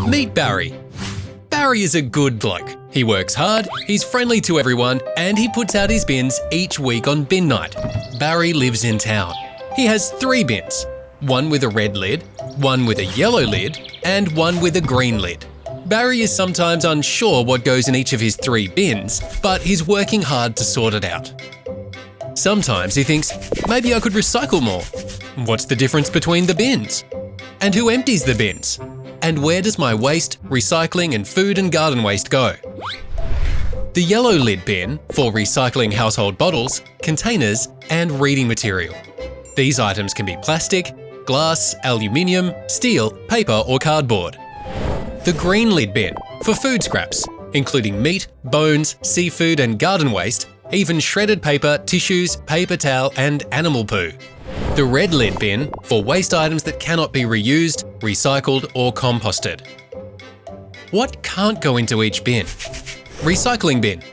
Meet Barry. Barry is a good bloke. He works hard, he's friendly to everyone, and he puts out his bins each week on bin night. Barry lives in town. He has 3 bins, one with a red lid, one with a yellow lid, and one with a green lid. Barry is sometimes unsure what goes in each of his 3 bins, but he's working hard to sort it out. Sometimes he thinks, maybe I could recycle more. What's the difference between the bins? And who empties the bins? And where does my waste, recycling and food and garden waste go? The yellow lid bin for recycling household bottles, containers and reading material. These items can be plastic, glass, aluminium, steel, paper or cardboard. The green lid bin for food scraps, including meat, bones, seafood and garden waste, even shredded paper, tissues, paper towel and animal poo. The red lid bin for waste items that cannot be reused, recycled or composted. What can't go into each bin? Recycling bin.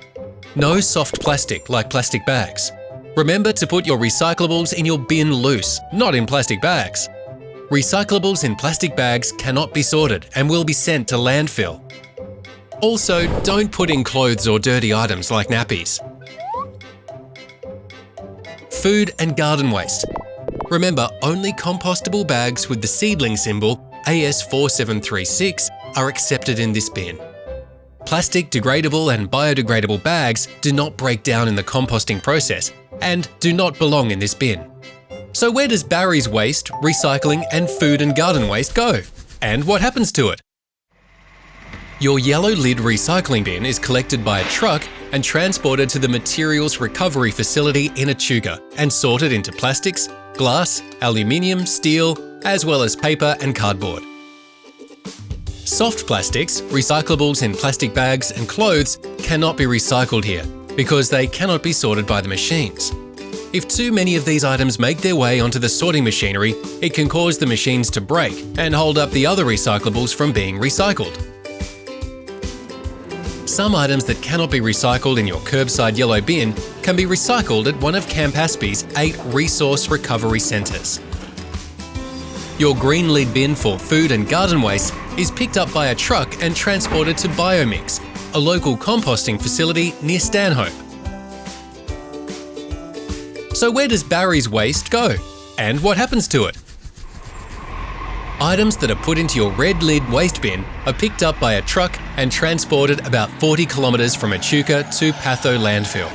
No soft plastic like plastic bags. Remember to put your recyclables in your bin loose, not in plastic bags. Recyclables in plastic bags cannot be sorted and will be sent to landfill. Also, don't put in clothes or dirty items like nappies. Food and garden waste. Remember, only compostable bags with the seedling symbol AS4736 are accepted in this bin. Plastic, degradable and biodegradable bags do not break down in the composting process and do not belong in this bin. So where does Barry's waste, recycling and food and garden waste go? And what happens to it? Your yellow lid recycling bin is collected by a truck and transported to the materials recovery facility in Echuca and sorted into plastics, glass, aluminium, steel, as well as paper and cardboard. Soft plastics, recyclables in plastic bags and clothes cannot be recycled here because they cannot be sorted by the machines. If too many of these items make their way onto the sorting machinery, it can cause the machines to break and hold up the other recyclables from being recycled. Some items that cannot be recycled in your curbside yellow bin can be recycled at one of Campaspe's 8 resource recovery centres. Your green lid bin for food and garden waste is picked up by a truck and transported to Biomix, a local composting facility near Stanhope. So where does Barry's waste go? And what happens to it? Items that are put into your red lid waste bin are picked up by a truck and transported about 40 kilometres from Echuca to Patho landfill.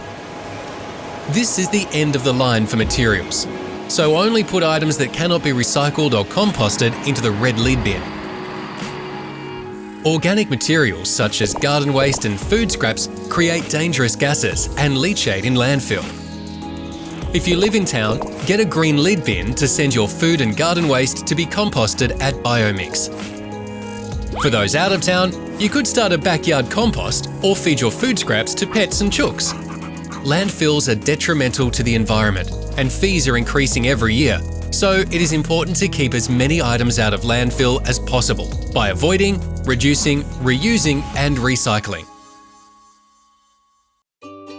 This is the end of the line for materials, so only put items that cannot be recycled or composted into the red lid bin. Organic materials such as garden waste and food scraps create dangerous gases and leachate in landfill. If you live in town, get a green lid bin to send your food and garden waste to be composted at Biomix. For those out of town, you could start a backyard compost or feed your food scraps to pets and chooks. Landfills are detrimental to the environment and fees are increasing every year, so it is important to keep as many items out of landfill as possible by avoiding, reducing, reusing and recycling.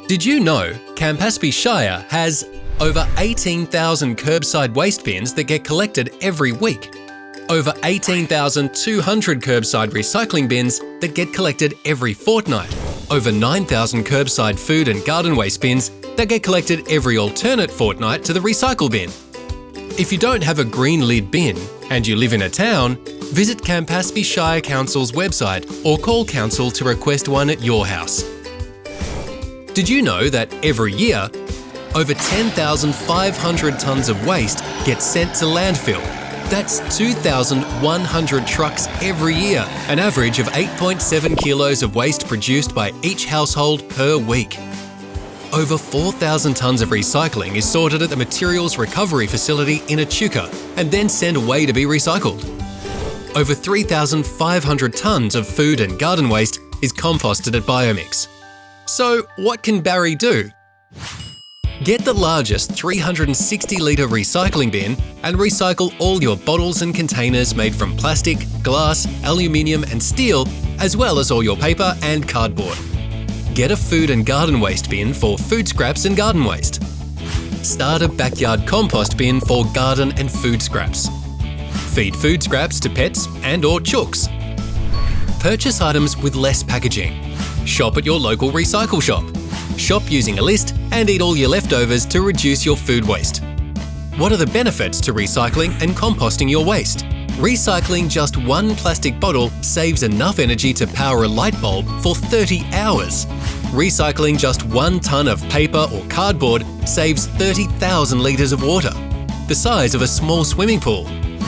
Did you know Campaspe Shire has over 18,000 curbside waste bins that get collected every week, over 18,200 curbside recycling bins that get collected every fortnight, over 9,000 curbside food and garden waste bins that get collected every alternate fortnight to the recycle bin. If you don't have a green lid bin and you live in a town, visit Campaspe Shire Council's website or call council to request one at your house. Did you know that every year, over 10,500 tonnes of waste get sent to landfill? That's 2,100 trucks every year, an average of 8.7 kilos of waste produced by each household per week. Over 4,000 tonnes of recycling is sorted at the materials recovery facility in Echuca and then sent away to be recycled. Over 3,500 tonnes of food and garden waste is composted at Biomix. So what can Barry do? Get the largest 360-litre recycling bin and recycle all your bottles and containers made from plastic, glass, aluminium and steel, as well as all your paper and cardboard. Get a food and garden waste bin for food scraps and garden waste. Start a backyard compost bin for garden and food scraps. Feed food scraps to pets and/or chooks. Purchase items with less packaging. Shop at your local recycle shop. Shop using a list and eat all your leftovers to reduce your food waste. What are the benefits to recycling and composting your waste? Recycling just one plastic bottle saves enough energy to power a light bulb for 30 hours. Recycling just 1 ton of paper or cardboard saves 30,000 litres of water, the size of a small swimming pool.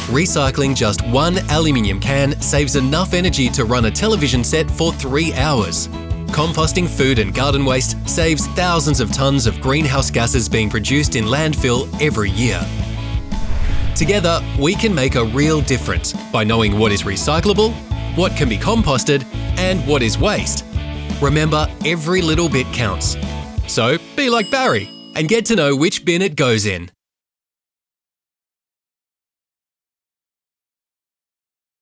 Recycling just 1 aluminium can saves enough energy to run a television set for 3 hours. Composting food and garden waste saves thousands of tonnes of greenhouse gases being produced in landfill every year. Together, we can make a real difference by knowing what is recyclable, what can be composted, and what is waste. Remember, every little bit counts. So be like Barry and get to know which bin it goes in.